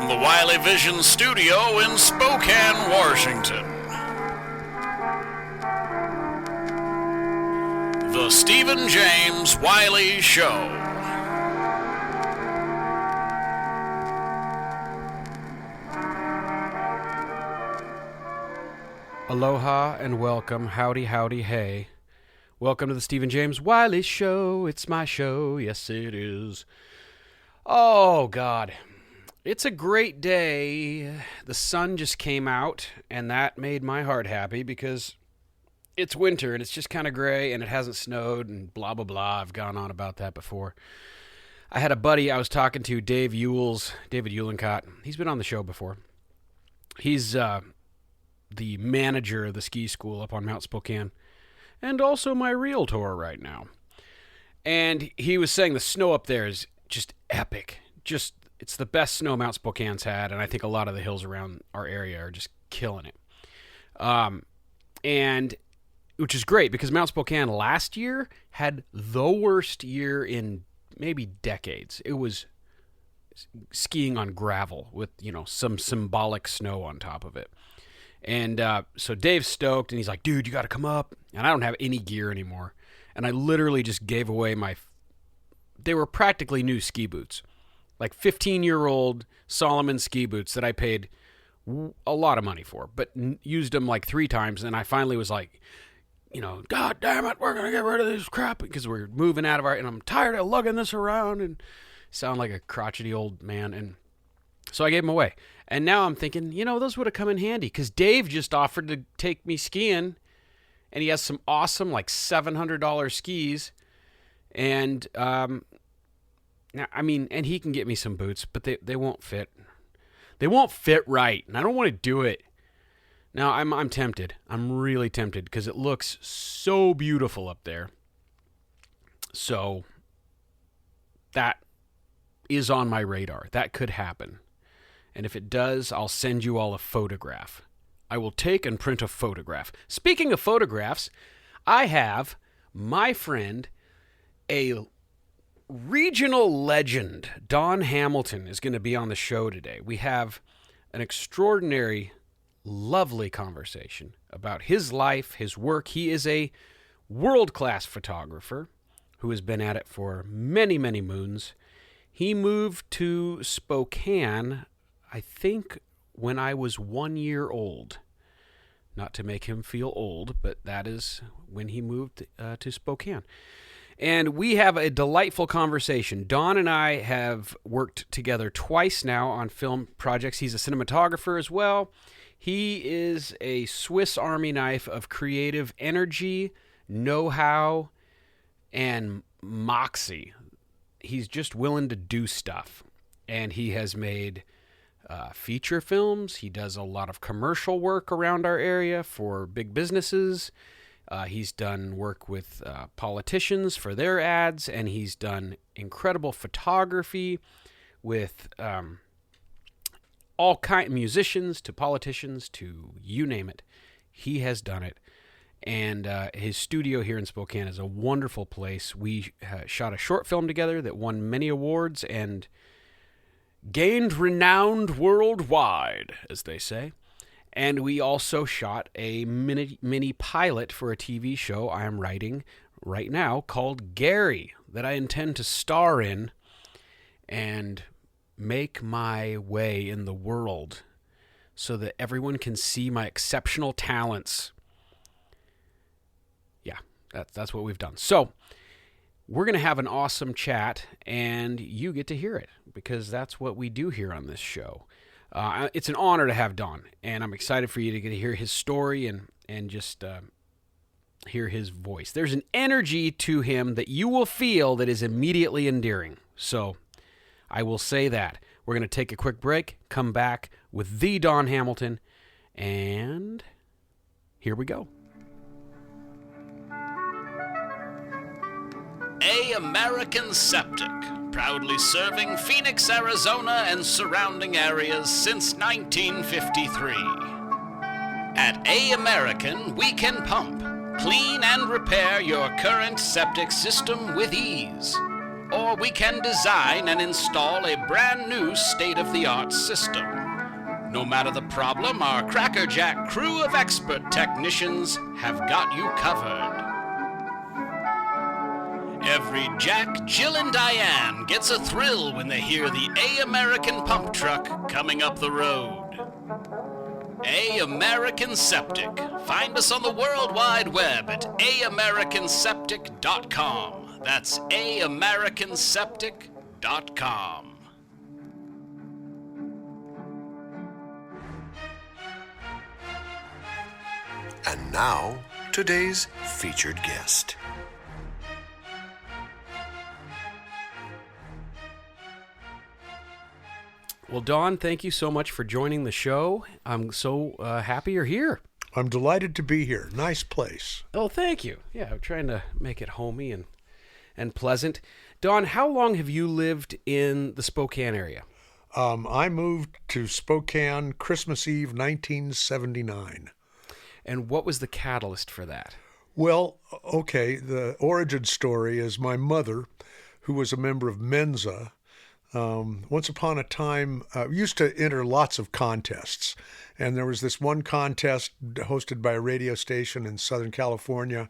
from the Wiley Vision studio in Spokane, Washington. The Stephen James Wiley Show. Aloha and welcome, howdy, howdy, hey. Welcome to the Stephen James Wiley Show. It's my show, yes it is. Oh, God. It's a great day. The sun just came out, and that made my heart happy because it's winter, and it's just kind of gray, and it hasn't snowed, and blah, blah, blah. I've gone on about that before. I had a buddy I was talking to, David Uhlencott. He's been on the show before. He's the manager of the ski school up on Mount Spokane, and also my realtor right now. And he was saying the snow up there is just epic. It's the best snow Mount Spokane's had, and I think a lot of the hills around our area are just killing it. And which is great because Mount Spokane last year had the worst year in maybe decades. It was skiing on gravel with, some symbolic snow on top of it. And so Dave's stoked, and he's like, dude, you got to come up. And I don't have any gear anymore. And I literally just gave away they were practically new ski boots. Like 15-year-old Solomon ski boots that I paid a lot of money for, but used them like 3 times. And I finally was like, God damn it, we're going to get rid of this crap because we're moving out of and I'm tired of lugging this around and sound like a crotchety old man. And so I gave them away. And now I'm thinking, those would have come in handy because Dave just offered to take me skiing, and he has some awesome, like $700 skis. And, and he can get me some boots, but they won't fit. They won't fit right, and I don't want to do it. Now, I'm tempted. I'm really tempted because it looks so beautiful up there. So that is on my radar. That could happen. And if it does, I'll send you all a photograph. I will take and print a photograph. Speaking of photographs, I have my friend, a regional legend, Don Hamilton, is going to be on the show today. We have an extraordinary, lovely conversation about his life, his work. He is a world-class photographer who has been at it for many, many moons. He moved to Spokane, I think, when I was 1 year old. Not to make him feel old, but that is when he moved to Spokane. And we have a delightful conversation. Don and I have worked together twice now on film projects. He's a cinematographer as well. He is a Swiss Army knife of creative energy, know-how, and moxie. He's just willing to do stuff. And he has made feature films. He does a lot of commercial work around our area for big businesses. He's done work with politicians for their ads, and he's done incredible photography with all kind of musicians to politicians to you name it. He has done it. And his studio here in Spokane is a wonderful place. We shot a short film together that won many awards and gained renowned worldwide, as they say. And we also shot a mini pilot for a TV show I am writing right now called Gary that I intend to star in and make my way in the world so that everyone can see my exceptional talents. Yeah, that's what we've done. So we're going to have an awesome chat, and you get to hear it because that's what we do here on this show. It's an honor to have Don, and I'm excited for you to get to hear his story and just hear his voice. There's an energy to him that you will feel that is immediately endearing. So I will say that. We're going to take a quick break, come back with the Don Hamilton, and here we go. American Septic, proudly serving Phoenix, Arizona and surrounding areas since 1953. At American, we can pump, clean and repair your current septic system with ease. or we can design and install a brand new state-of-the-art system. No matter the problem, our Crackerjack crew of expert technicians have got you covered. Every Jack, Jill, and Diane gets a thrill when they hear the A-American pump truck coming up the road. A-American Septic. Find us on the World Wide Web at americanseptic.com. That's americanseptic.com. And now, today's featured guest. Well, Don, thank you so much for joining the show. I'm so happy you're here. I'm delighted to be here. Nice place. Oh, thank you. Yeah, I'm trying to make it homey and pleasant. Don, how long have you lived in the Spokane area? I moved to Spokane Christmas Eve, 1979. And what was the catalyst for that? Well, okay, the origin story is my mother, who was a member of Mensa, once upon a time, used to enter lots of contests. And there was this one contest hosted by a radio station in Southern California.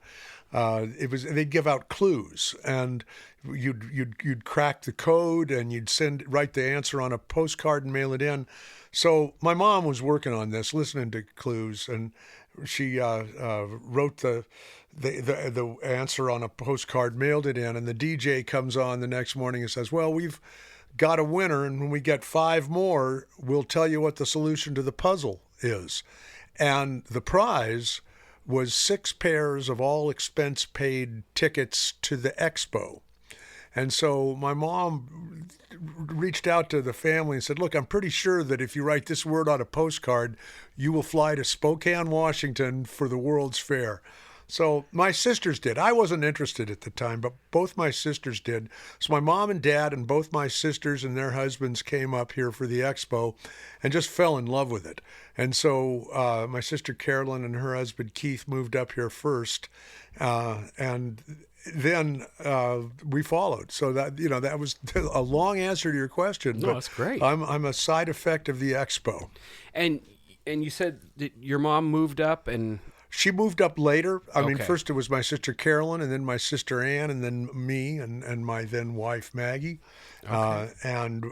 They'd give out clues, and you'd crack the code, and you'd write the answer on a postcard and mail it in. So my mom was working on this, listening to clues, and she wrote the answer on a postcard, mailed it in, and the DJ comes on the next morning and says, "Well, we've got a winner, and when we get 5 more, we'll tell you what the solution to the puzzle is." And the prize was 6 pairs of all expense paid tickets to the expo. And so my mom reached out to the family and said, "Look, I'm pretty sure that if you write this word on a postcard, you will fly to Spokane, Washington for the World's Fair." So my sisters did. I wasn't interested at the time, but both my sisters did. So my mom and dad and both my sisters and their husbands came up here for the expo and just fell in love with it. And so my sister Carolyn and her husband Keith moved up here first, and then we followed. So that was a long answer to your question. No, that's great. I'm a side effect of the expo. And you said that your mom moved up and... She moved up later. I mean, Okay. first it was my sister Carolyn, and then my sister Ann, and then me, and my then wife Maggie. And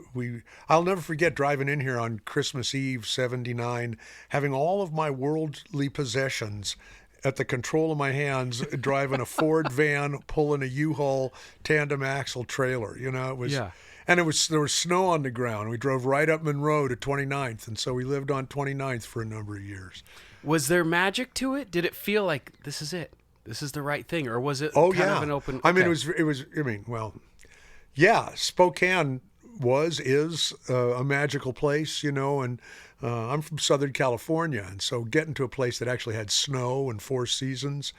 I'll never forget driving in here on Christmas Eve, 79, having all of my worldly possessions at the control of my hands, driving a Ford van, pulling a U-Haul tandem axle trailer. It was... Yeah. And there was snow on the ground. We drove right up Monroe to 29th, and so we lived on 29th for a number of years. Was there magic to it? Did it feel like this is it? This is the right thing, or was it Oh kind yeah, of an open? I mean, Okay. it was. I mean, well, yeah. Spokane is a magical place, and I'm from Southern California, and so getting to a place that actually had snow and 4 seasons,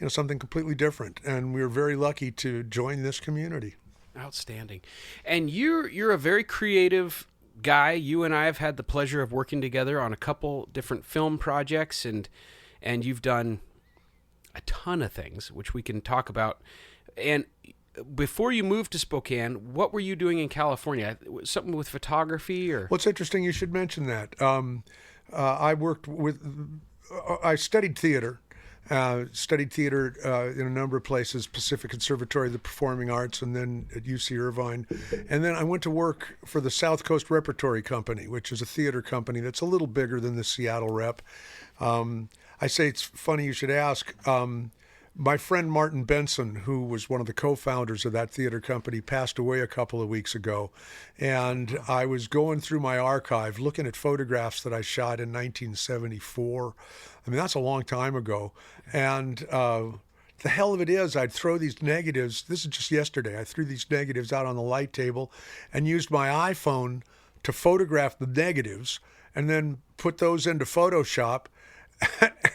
something completely different. And we were very lucky to join this community. Outstanding. And you're a very creative guy. You and I have had the pleasure of working together on a couple different film projects, and you've done a ton of things, which we can talk about. And before you moved to Spokane, what were you doing in California? Something with photography, or? Well, it's interesting you should mention that. I studied theater. Studied theater in a number of places, Pacific Conservatory of the Performing Arts, and then at UC Irvine. And then I went to work for the South Coast Repertory Company, which is a theater company that's a little bigger than the Seattle Rep. I say it's funny you should ask. My friend Martin Benson, who was one of the co-founders of that theater company, passed away a couple of weeks ago. And I was going through my archive looking at photographs that I shot in 1974. I mean, that's a long time ago. And the hell of it is, I'd throw these negatives. This is just yesterday. I threw these negatives out on the light table and used my iPhone to photograph the negatives and then put those into Photoshop.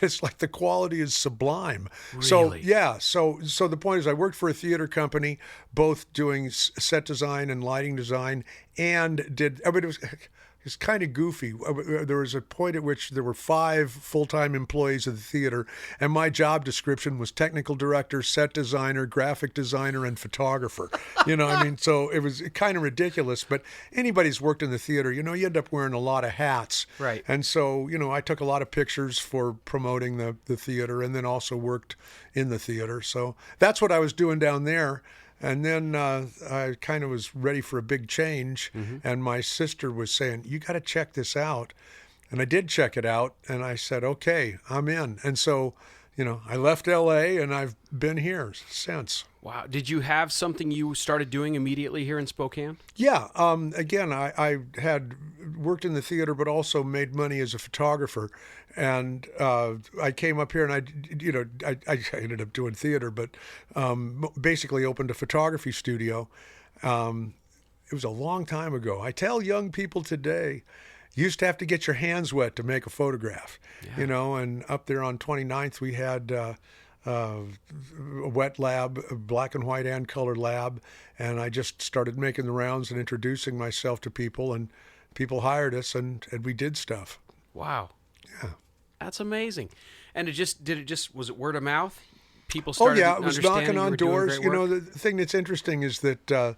It's like the quality is sublime. So Really? yeah. So the point is, I worked for a theater company, both doing set design and lighting design, and did. I mean, it was, It's kind of goofy. There was a point at which there were 5 full-time employees of the theater, and my job description was technical director, set designer, graphic designer, and photographer. So it was kind of ridiculous. But anybody's worked in the theater, you end up wearing a lot of hats. Right. And so, I took a lot of pictures for promoting the theater, and then also worked in the theater. So that's what I was doing down there. And then I kind of was ready for a big change, and my sister was saying, "You got to check this out." And I did check it out, and I said, "Okay, I'm in." And so, I left L.A., and I've been here since. Wow. Did you have something you started doing immediately here in Spokane? Yeah. Again, I had worked in the theater, but also made money as a photographer. And I came up here, and I ended up doing theater, but basically opened a photography studio. It was a long time ago. I tell young people today, you used to have to get your hands wet to make a photograph, and up there on 29th, we had a wet lab, a black and white and color lab, and I just started making the rounds and introducing myself to people, and people hired us, and we did stuff. Wow. Yeah. That's amazing. And was it word of mouth? People started it was knocking you on were doing doors. great work? The thing that's interesting is that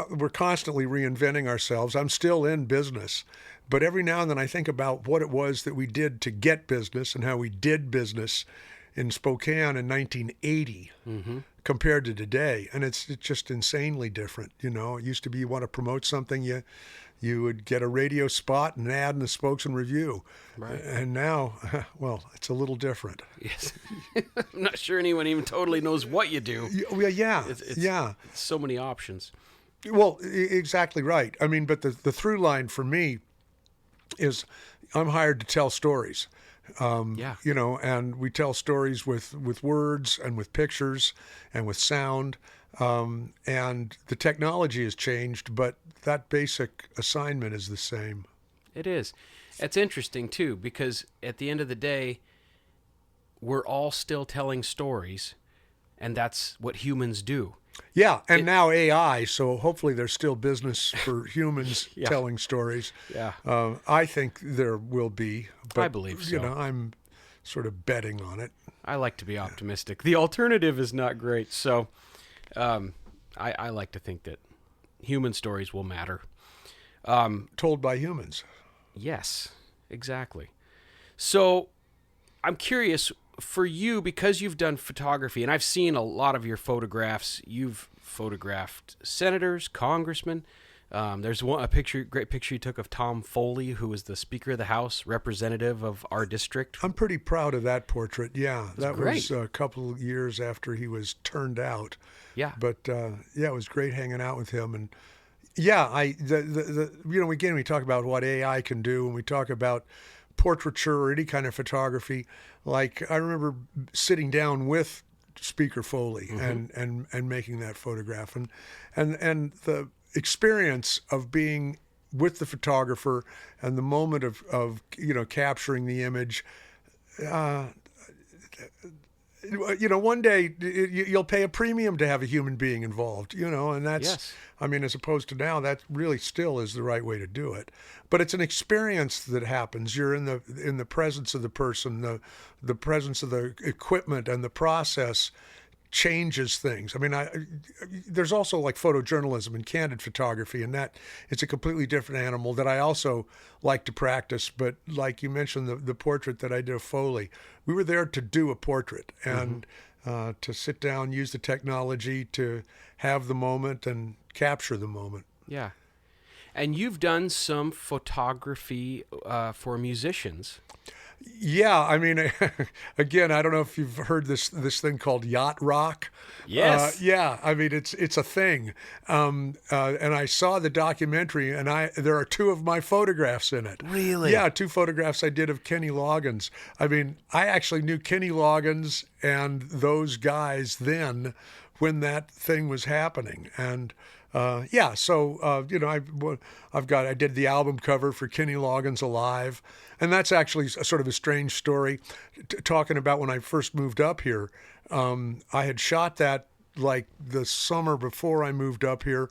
we're constantly reinventing ourselves. I'm still in business, but every now and then I think about what it was that we did to get business and how we did business in Spokane in 1980 compared to today. And it's just insanely different. It used to be you want to promote something, you would get a radio spot, an ad, and a spokesman review. Right. And now, well, it's a little different. Yes. I'm not sure anyone even totally knows what you do. Yeah. It's so many options. Well, exactly right. I mean, but the through line for me is I'm hired to tell stories. And we tell stories with words and with pictures and with sound. And the technology has changed, but that basic assignment is the same. It is. It's interesting, too, because at the end of the day, we're all still telling stories, and that's what humans do. Yeah, and now AI, so hopefully there's still business for humans telling stories. Yeah. I think there will be. But, I believe so. I'm sort of betting on it. I like to be optimistic. The alternative is not great, so I like to think that human stories will matter. Told by humans. Yes, exactly. So I'm curious, for you, because you've done photography, and I've seen a lot of your photographs, you've photographed senators, congressmen. There's great picture you took of Tom Foley, who was the Speaker of the House, representative of our district. I'm pretty proud of that portrait. Yeah, that great. was a couple of years after he was turned out. Yeah. But it was great hanging out with him. And again, we talk about what AI can do, and we talk about portraiture or any kind of photography. Like, I remember sitting down with Speaker Foley and making that photograph, and the experience of being with the photographer and the moment of capturing the image. One day you'll pay a premium to have a human being involved, and that's, yes. I mean, as opposed to now, that really still is the right way to do it. But it's an experience that happens. You're in the presence of the person, the presence of the equipment, and the process changes things. I mean, there's also like photojournalism and candid photography, and that it's a completely different animal that I also like to practice. But like you mentioned, the portrait that I did of Foley, we were there to do a portrait and to sit down, use the technology to have the moment and capture the moment. Yeah. And you've done some photography for musicians. Yeah, I mean, again, I don't know if you've heard this thing called yacht rock. Yes. Yeah, I mean, it's a thing. And I saw the documentary, and there are 2 of my photographs in it. Really? Yeah, 2 photographs I did of Kenny Loggins. I mean, I actually knew Kenny Loggins and those guys then when that thing was happening. And I did the album cover for Kenny Loggins Alive, and that's actually sort of a strange story. Talking about when I first moved up here, I had shot that like the summer before I moved up here.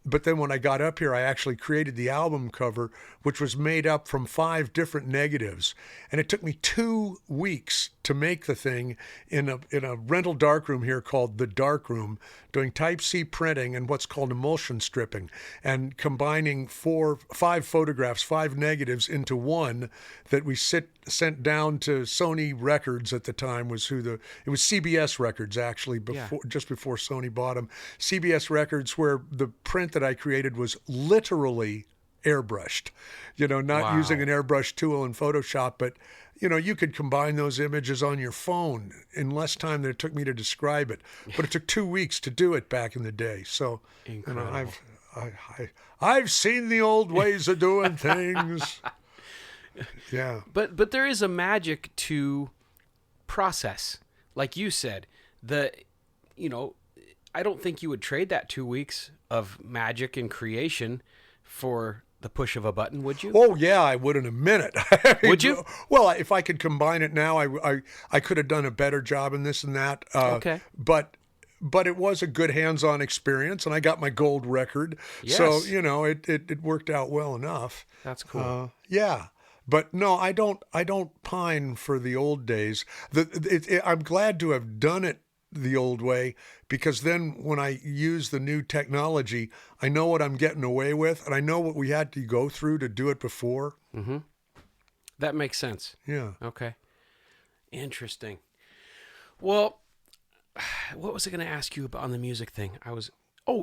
But then when I got up here, I actually created the album cover, which was made up from 5 different negatives. And it took me 2 weeks to make the thing in a rental darkroom here called The Darkroom, doing Type C printing and what's called emulsion stripping, and combining 5 photographs, 5 negatives into one that we sent down to Sony Records at the time. It was CBS Records actually, just before Sony bought them. CBS Records, where the print that I created was literally airbrushed, not using an airbrush tool in Photoshop, but you could combine those images on your phone in less time than it took me to describe it. But it took 2 weeks to do it back in the day. So I've seen the old ways of doing things. Yeah. But there is a magic to process. Like you said, I don't think you would trade that 2 weeks of magic and creation for the push of a button, would you? Oh yeah, I would in a minute. Would you? Well, if I could combine it now, I could have done a better job in this and that. Okay. But it was a good hands-on experience, and I got my gold record. Yes. So it worked out well enough. That's cool. Yeah. But no, I don't pine for the old days. I'm glad to have done it the old way, because then when I use the new technology, I know what I'm getting away with, and I know what we had to go through to do it before. Mm-hmm. That makes sense. Yeah. Okay. Interesting. Well, what was I going to ask you about on the music thing?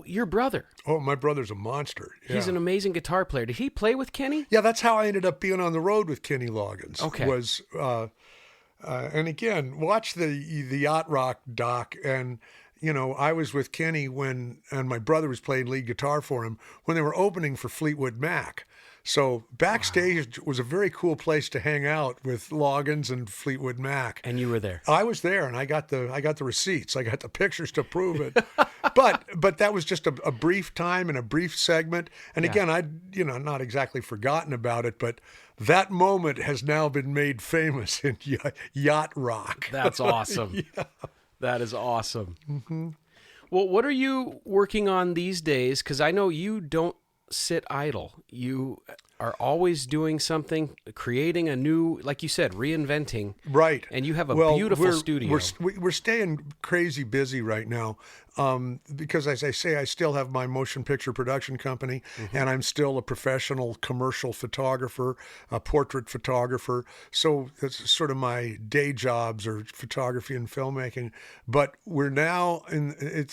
Your brother. Oh, my brother's a monster. Yeah. He's an amazing guitar player. Did he play with Kenny? Yeah, that's how I ended up being on the road with Kenny Loggins. Okay. And again, watch the Yacht Rock doc, and I was with Kenny and my brother was playing lead guitar for him when they were opening for Fleetwood Mac. So backstage was a very cool place to hang out with Loggins and Fleetwood Mac. And you were there. I was there, and I got the receipts. I got the pictures to prove it. but that was just a brief time and a brief segment. And again, I'd not exactly forgotten about it, but that moment has now been made famous in Yacht Rock. That's awesome. Yeah. That is awesome. Mm-hmm. Well, what are you working on these days? Because I know you don't sit idle. You are always doing something, creating a new, like you said, reinventing. Right. And you have a beautiful studio. We're staying crazy busy right now because, as I say, I still have my motion picture production company, and I'm still a professional commercial photographer, a portrait photographer. So that's sort of my day jobs are photography and filmmaking. But we're now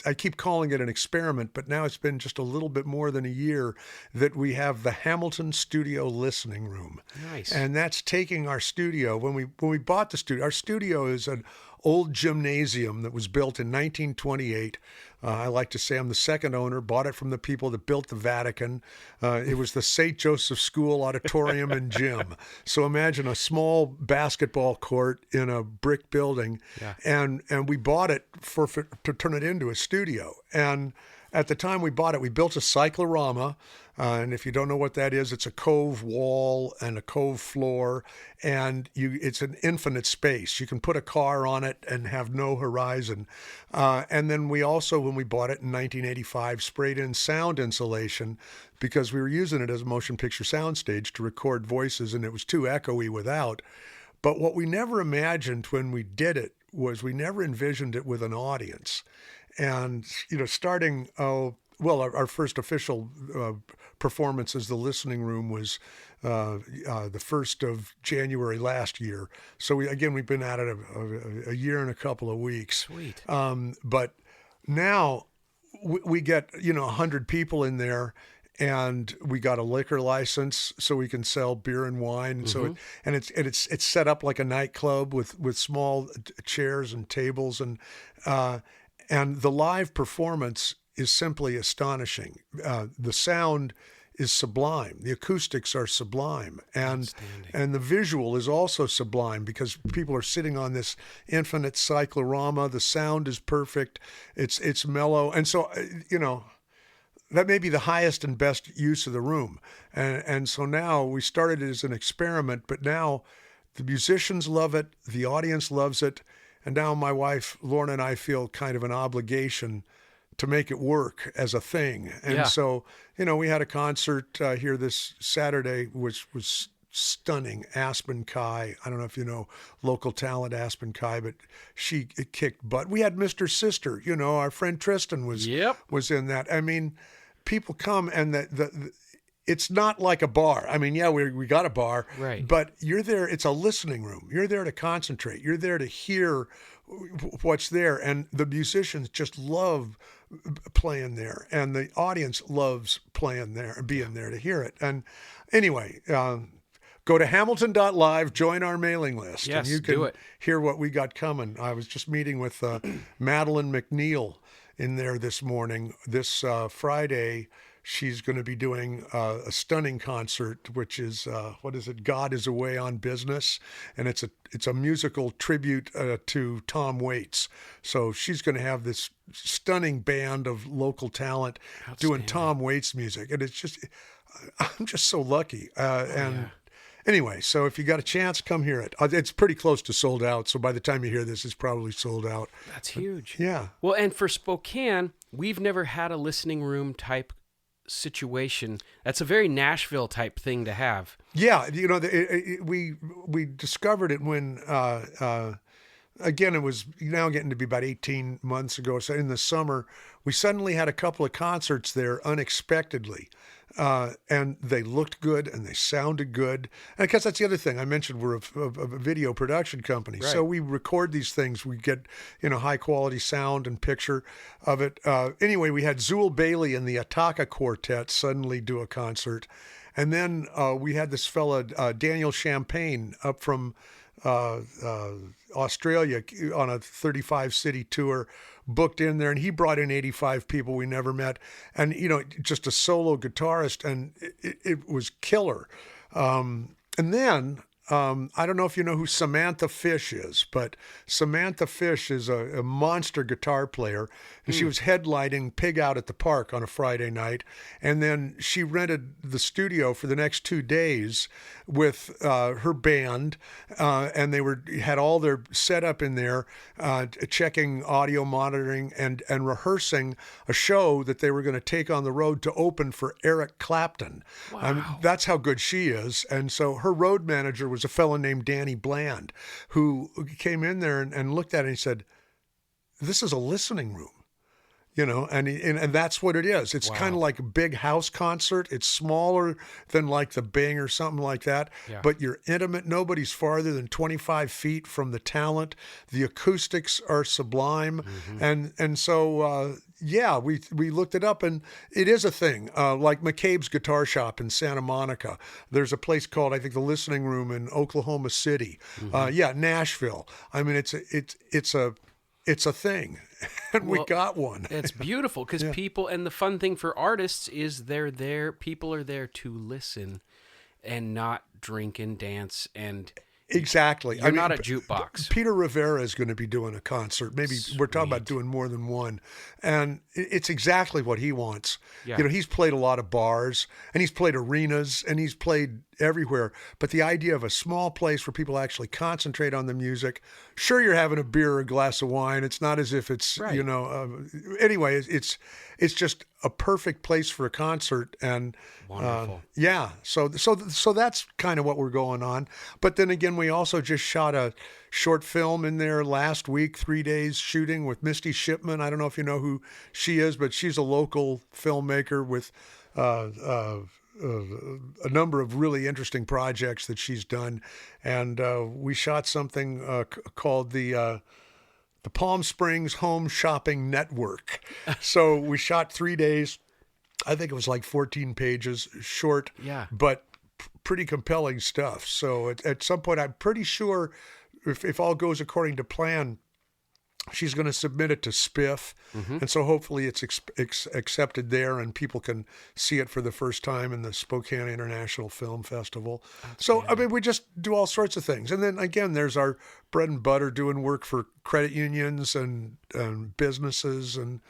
I keep calling it an experiment, but now it's been just a little bit more than a year that we have the Hamilton Studio Listening Room. Nice. And that's taking our studio. When we bought the studio, our studio is an old gymnasium that was built in 1928. I like to say I'm the second owner, bought it from the people that built the Vatican. It was the St. Joseph School auditorium and gym. So imagine a small basketball court in a brick building. Yeah. And we bought it to turn it into a studio. And at the time we bought it, we built a cyclorama. And if you don't know what that is, it's a cove wall and a cove floor, and it's an infinite space. You can put a car on it and have no horizon. And then we also, when we bought it in 1985, sprayed in sound insulation because we were using it as a motion picture soundstage to record voices, and it was too echoey without. But what we never imagined when we did it was we never envisioned it with an audience. And, starting... our first official performance as the Listening Room was the 1st of January last year. So we've been at it a year and a couple of weeks. Sweet. But now we get 100 people in there, and we got a liquor license so we can sell beer and wine. So it's set up like a nightclub with small chairs and tables, and the live performance is simply astonishing. The sound is sublime. The acoustics are sublime. And the visual is also sublime because people are sitting on this infinite cyclorama. The sound is perfect. It's mellow. And so, that may be the highest and best use of the room. And so now we started it as an experiment, but now the musicians love it. The audience loves it. And now my wife, Lorna, and I feel kind of an obligation to make it work as a thing. And Yeah. so, we had a concert here this Saturday, which was stunning. Aspen Kai. I don't know if you know local talent Aspen Kai, but she kicked butt. We had Mr. Sister, our friend Tristan was in that. I mean, people come and it's not like a bar. I mean, yeah, we got a bar, Right. but you're there. It's a listening room. You're there to concentrate. You're there to hear what's there. And the musicians just love playing there. And the audience loves playing there and being there to hear it. And anyway, go to hamilton.live, join our mailing list. Yes, and you can do it. hear what we got coming. I was just meeting with Madeline McNeil in there this morning. This Friday, she's going to be doing a stunning concert, which is, what is it? God is Away on Business. And it's a musical tribute to Tom Waits. So she's going to have this stunning band of local talent doing Tom Waits music. And it's just, I'm just so lucky. Anyway, so if you got a chance, come hear it. It's pretty close to sold out. So by the time you hear this, it's probably sold out. That's huge. Yeah. Well, and for Spokane, we've never had a listening room type situation. That's a very Nashville type thing to have. Yeah, we discovered it when again, it was now getting to be about 18 months ago. So in the summer, we suddenly had a couple of concerts there unexpectedly. And they looked good and they sounded good. And because that's the other thing I mentioned, we're a video production company. Right. So we record these things. We get, high quality sound and picture of it. Anyway, we had Zool Bailey and the Ataka Quartet suddenly do a concert. And then we had this fella, Daniel Champagne, up from Australia on a 35 city tour, booked in there, and he brought in 85 people we never met, and just a solo guitarist, and it was killer. And then I don't know if you know who Samantha Fish is, but Samantha Fish is a monster guitar player, and she was headlining Pig Out at the Park on a Friday night, and then she rented the studio for the next 2 days with her band, and they had all their setup in there, checking audio monitoring and rehearsing a show that they were going to take on the road to open for Eric Clapton. Wow. That's how good she is. And so her road manager was a fellow named Danny Bland, who came in there and looked at it and he said, "This is a listening room." And that's what it is. It's kind of like a big house concert. It's smaller than like the Bing or something like that, but you're intimate. Nobody's farther than 25 feet from the talent. The acoustics are sublime. And so, we looked it up, and it is a thing. Like McCabe's Guitar Shop in Santa Monica. There's a place called, I think, the Listening Room in Oklahoma City. Nashville. I mean, it's a thing. And we got one. It's beautiful because people, and the fun thing for artists is people are there to listen and not drink and dance and exactly. You're not a jukebox. Peter Rivera is going to be doing a concert. Maybe we're talking about doing more than one. And it's exactly what he wants. Yeah. He's played a lot of bars, and he's played arenas, and he's played everywhere. But the idea of a small place where people actually concentrate on the music, sure, you're having a beer or a glass of wine. It's not as if it's, right. Anyway, it's just a perfect place for a concert. And wonderful. So that's kind of what we're going on. But then again, we also just shot a short film in there last week, 3 days shooting with Misty Shipman. I don't know if you know who she is, but she's a local filmmaker with a number of really interesting projects that she's done. And we shot something called the Palm Springs Home Shopping Network. So we shot 3 days. I think it was like 14 pages, short, but pretty compelling stuff. So at some point, I'm pretty sure if all goes according to plan, she's going to submit it to SPIF. And so hopefully it's accepted there and people can see it for the first time in the Spokane International Film Festival. So, I mean, we just do all sorts of things. And then again, there's our bread and butter doing work for credit unions and businesses. And,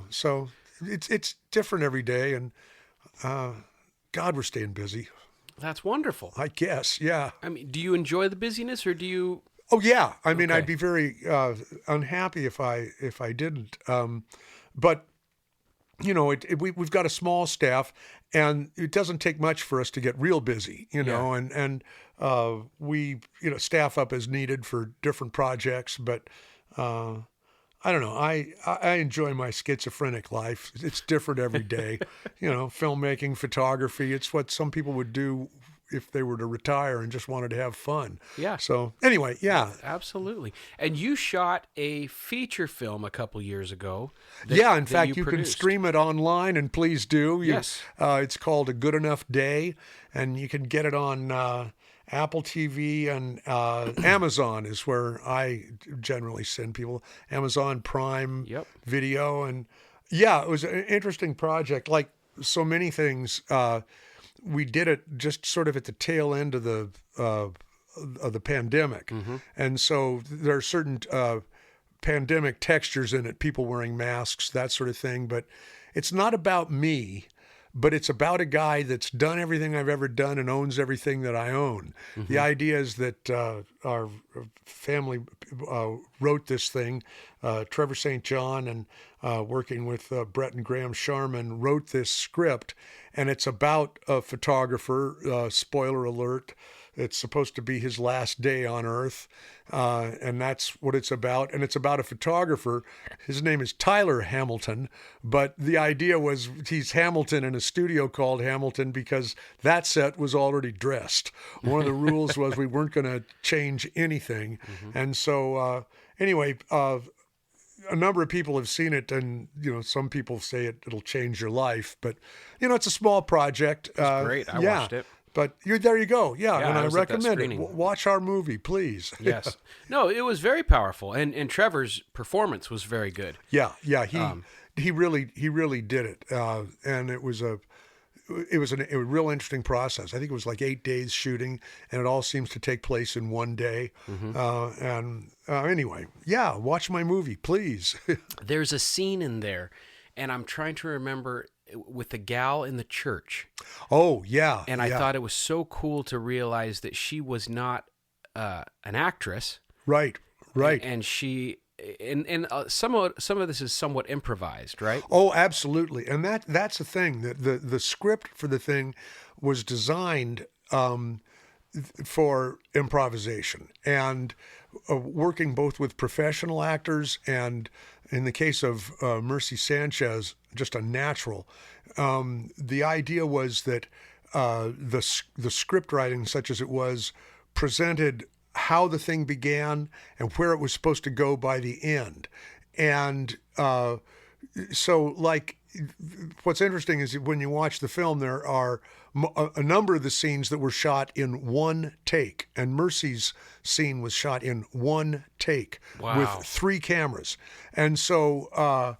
so it's different every day. And God, we're staying busy. That's wonderful. I guess, yeah. I mean, do you enjoy the busyness or do you... Oh yeah, I mean, I'd be very unhappy if I didn't. but we've got a small staff, and it doesn't take much for us to get real busy, and we staff up as needed for different projects. But I don't know. I enjoy my schizophrenic life. It's different every day. Filmmaking, photography. It's what some people would do if they were to retire and just wanted to have fun. Yeah. So anyway, yeah. Absolutely. And you shot a feature film a couple years ago. In fact, you can produced. stream it online, and please do. Yes. It's called A Good Enough Day, and you can get it on Apple TV and Amazon is where I generally send people. Amazon Prime Video. And yeah, it was an interesting project. Like so many things, we did it just sort of at the tail end of the pandemic. And so there are certain pandemic textures in it, people wearing masks, that sort of thing. But it's not about me, but it's about a guy that's done everything I've ever done and owns everything that I own. The idea is that our family wrote this thing. Trevor St. John and working with Brett and Graham Sharman wrote this script, and it's about a photographer, spoiler alert. It's supposed to be his last day on Earth, and that's what it's about. And it's about a photographer. His name is Tyler Hamilton, but the idea was he's Hamilton in a studio called Hamilton because that set was already dressed. One of the rules was we weren't going to change anything. And so anyway, a number of people have seen it, and some people say it'll change your life. But it's a small project. It's great. I watched it. But there you go. Yeah, and I was at that recommend it. screening. Watch our movie, please. Yes. No, it was very powerful, and Trevor's performance was very good. Yeah. He really did it, and it was a real interesting process. I think it was like 8 days shooting, and it all seems to take place in one day. Anyway, yeah, watch my movie, please. There's a scene in there, and I'm trying to remember, with the gal in the church. Oh, yeah. And I thought it was so cool to realize that she was not an actress. Right. And she... And some of this is somewhat improvised, right? Oh, absolutely. And that's the thing. The script for the thing was designed for improvisation and working both with professional actors and, in the case of Mercy Sanchez, just a natural. The idea was that the script writing, such as it was, presented how the thing began and where it was supposed to go by the end. And so, like, what's interesting is when you watch the film, there are a number of the scenes that were shot in one take, and Mercy's scene was shot in one take with 3 cameras. And so,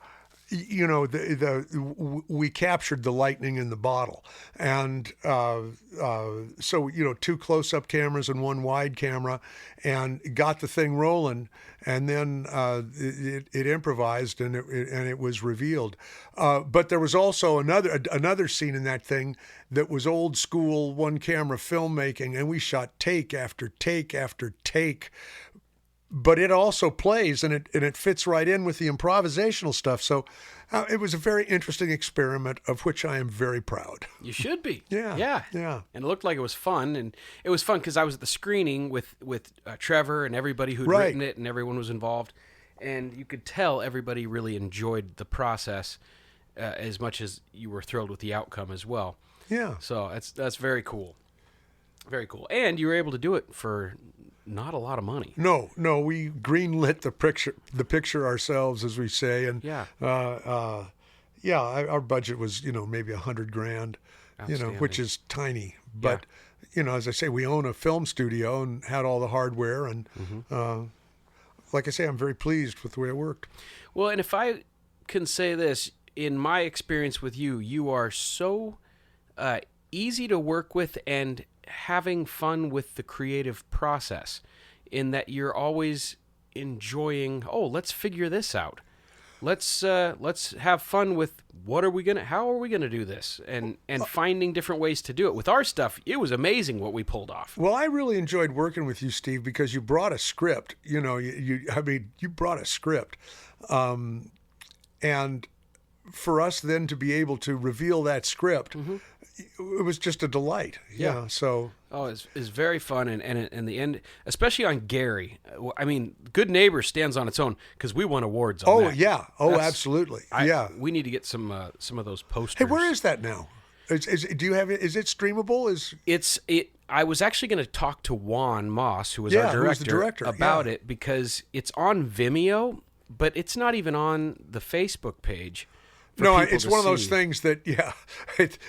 we captured the lightning in the bottle, and so 2 close-up cameras and 1 wide camera, and got the thing rolling, and then it improvised, and it was revealed. But there was also another scene in that thing that was old school 1-camera filmmaking, and we shot take after take after take. But it also plays, and it fits right in with the improvisational stuff. So it was a very interesting experiment of which I am very proud. You should be. Yeah. And it looked like it was fun. And it was fun because I was at the screening with Trevor and everybody who'd written it, and everyone was involved. And you could tell everybody really enjoyed the process as much as you were thrilled with the outcome as well. Yeah. So that's very cool. Very cool. And you were able to do it for not a lot of money. No, we greenlit the picture ourselves, as we say, and our budget was maybe $100,000, which is tiny. But as I say, we own a film studio and had all the hardware, and like I say, I'm very pleased with the way it worked. Well, and if I can say this, in my experience with you, you are so easy to work with and having fun with the creative process, in that you're always enjoying, let's figure this out. Let's have fun with how are we gonna do this, and finding different ways to do it. With our stuff, it was amazing what we pulled off. Well, I really enjoyed working with you, Steve, because you brought a script. You brought a script, and for us then to be able to reveal that script, it was just a delight. Yeah. So. Oh, it's very fun, and in the end, especially on Gary. I mean, Good Neighbor stands on its own because we won awards on that. Yeah. Oh, absolutely. We need to get some of those posters. Hey, where is that now? Do you have it? Is it streamable? I was actually going to talk to Juan Moss, who was our director, who's the director, about it because it's on Vimeo, but it's not even on the Facebook page. No, it's one of those things that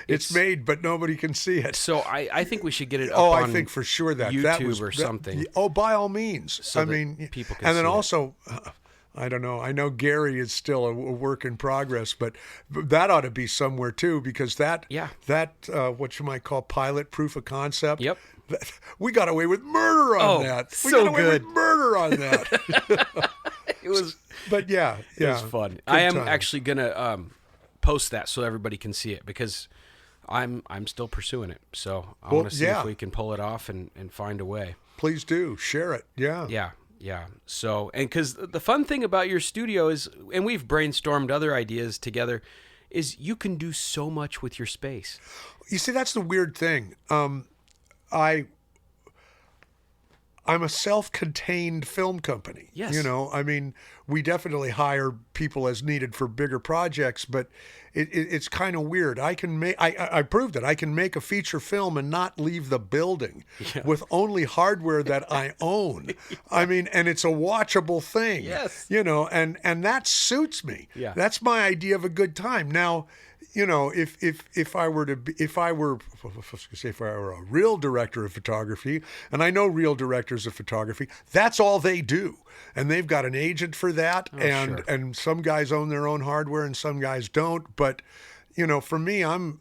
it's made, but nobody can see it. So I think we should get it up on I think for sure that YouTube or something. By all means. So I mean, people can and then see also, I don't know. I know Gary is still a work in progress, but that ought to be somewhere too, because that what you might call pilot proof of concept. Yep. We got away with murder on that. We so got away good. with murder on that. It was. But yeah, it was fun. I am actually gonna post that so everybody can see it because I'm still pursuing it. So I want to see if we can pull it off and find a way. Please do share it. Yeah. Yeah. So, and because the fun thing about your studio is, and we've brainstormed other ideas together, is you can do so much with your space. You see, that's the weird thing. I'm a self-contained film company. Yes. You know, I mean, we definitely hire people as needed for bigger projects, but it's kind of weird. I proved it. I can make a feature film and not leave the building with only hardware that I own. I mean, and it's a watchable thing. Yes. You know, and that suits me. Yeah. That's my idea of a good time. Now, you know, if I were a real director of photography, and I know real directors of photography, that's all they do, and they've got an agent for that, and some guys own their own hardware and some guys don't. But you know, for me, I'm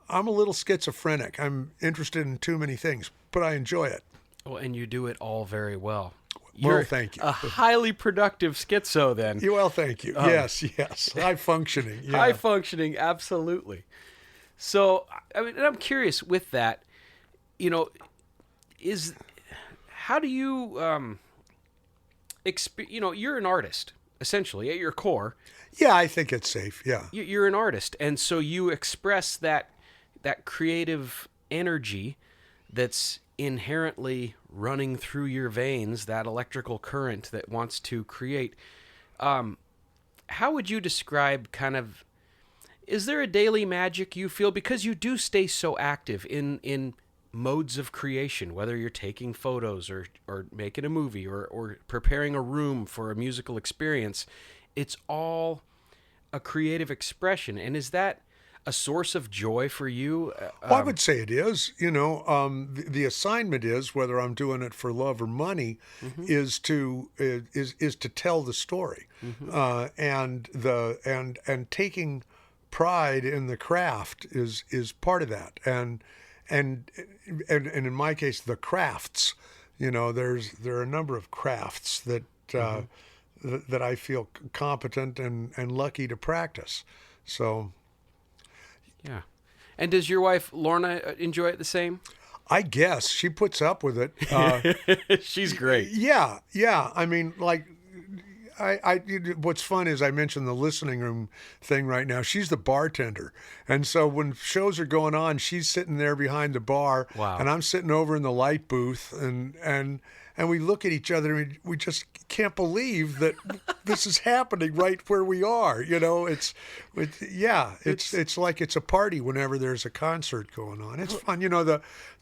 a little schizophrenic. I'm interested in too many things, but I enjoy it. Well, and you do it all very well. Well, thank you. A highly productive schizo, then. Well, thank you. Yes. High functioning. Yeah. High functioning, absolutely. So, I mean, and I'm curious with that, you know, how do you, you know, you're an artist, essentially, at your core. Yeah, I think it's safe, yeah. You're an artist, and so you express that creative energy that's inherently running through your veins, that electrical current that wants to create. How would you describe kind of, is there a daily magic you feel, because you do stay so active in modes of creation, whether you're taking photos or making a movie or preparing a room for a musical experience, it's all a creative expression. And is that a source of joy for you? Well, I would say it is. You know, the assignment is, whether I'm doing it for love or money, is to tell the story, and taking pride in the craft is part of that, and in my case, the crafts. You know, there are a number of crafts that that I feel competent and lucky to practice. So. Yeah. And does your wife, Lorna, enjoy it the same? I guess. She puts up with it. She's great. Yeah. I mean, like, what's fun is I mentioned the listening room thing right now. She's the bartender. And so when shows are going on, she's sitting there behind the bar. Wow. And I'm sitting over in the light booth. And we look at each other and we just can't believe that this is happening right where we are. You know, it's like it's a party whenever there's a concert going on. It's fun. You know, the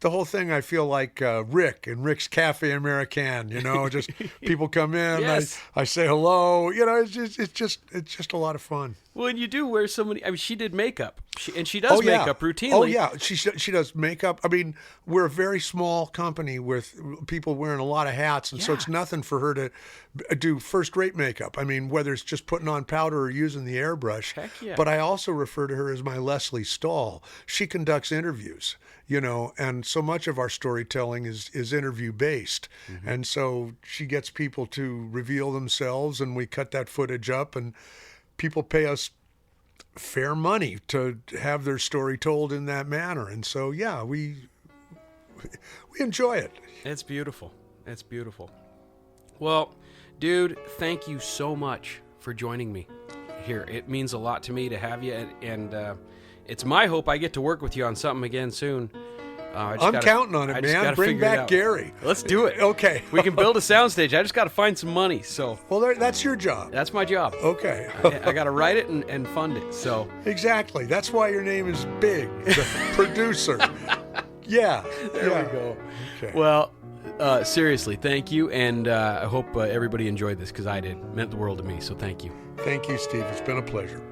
whole thing, I feel like Rick and Rick's Cafe Americain, you know, just people come in, Yes. I say hello, you know, it's just a lot of fun. Well, and you do wear so many. I mean, she did makeup, she does makeup routinely. Oh yeah, she does makeup. I mean, we're a very small company with people wearing a lot of hats, and so it's nothing for her to do first-rate makeup. I mean, whether it's just putting on powder or using the airbrush. Heck yeah. But I also refer to her as my Leslie Stahl. She conducts interviews, you know, and so much of our storytelling is interview-based, and so she gets people to reveal themselves, and we cut that footage up, and people pay us fair money to have their story told in that manner. And so, yeah, we enjoy it. It's beautiful. It's beautiful. Well, dude, thank you so much for joining me here. It means a lot to me to have you, and it's my hope I get to work with you on something again soon. I'm counting on it, man. Bring back Gary. Let's do it. Okay. We can build a soundstage. I just got to find some money. So. Well, that's your job. That's my job. Okay. I got to write it and fund it. So. Exactly. That's why your name is Big, the producer. Yeah. There we go. Okay. Well, seriously, thank you, and I hope everybody enjoyed this because I did. It meant the world to me. So thank you. Thank you, Steve. It's been a pleasure.